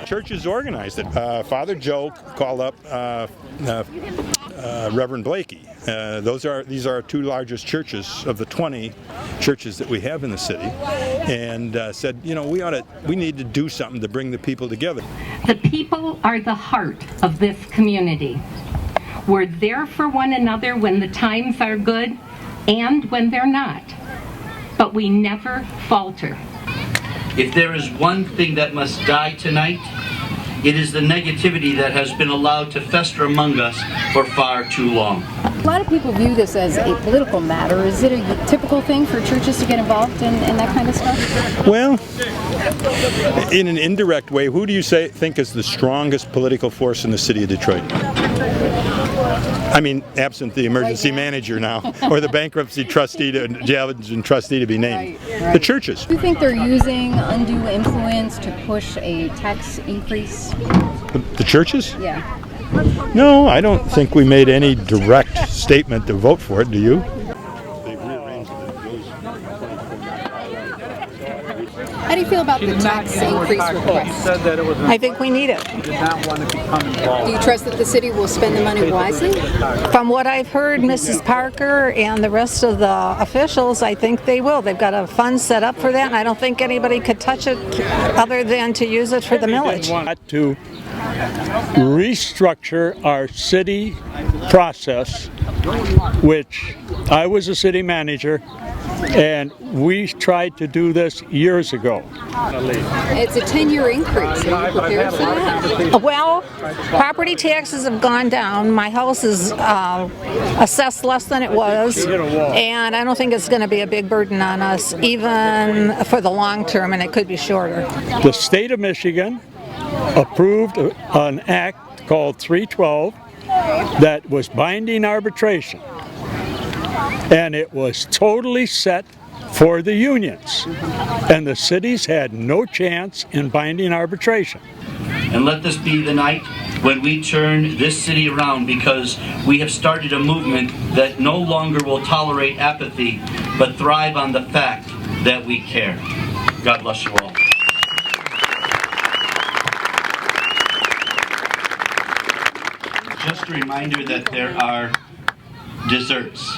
Church is organized. Father Joe called up Reverend Blakey. These are our two largest churches of the 20 churches that we have in the city, and said, you know, we need to do something to bring the people together. The people are the heart of this community. We're there for one another when the times are good and when they're not, but we never falter. If there is one thing that must die tonight, it is the negativity that has been allowed to fester among us for far too long. A lot of people view this as a political matter. Is it a typical thing for churches to get involved in that kind of stuff? Well, in an indirect way, who do you think is the strongest political force in the city of Detroit? I mean, absent the emergency manager now, or the bankruptcy trustee, trustee to be named. Right. The churches. Do you think they're using undue influence to push a tax increase? The churches? Yeah. No, I don't think we made any direct statement to vote for it. Do you? How do you feel about the tax increase request? I think we need it. Do you trust that the city will spend the money wisely? From what I've heard, Mrs. Parker and the rest of the officials, I think they will. They've got a fund set up for that, and I don't think anybody could touch it other than to use it for the millage. To restructure our city process, which I was a city manager, and we tried to do this years ago. It's a 10-year increase. Are you prepared for that? Well, property taxes have gone down. My house is assessed less than it was, and I don't think it's going to be a big burden on us, even for the long term, and it could be shorter. The state of Michigan approved an act called 312 that was binding arbitration, and it was totally set for the unions, and the cities had no chance in binding arbitration. And let this be the night when we turn this city around, because we have started a movement that no longer will tolerate apathy, but thrive on the fact that we care. God bless you all. Just a reminder that there are desserts.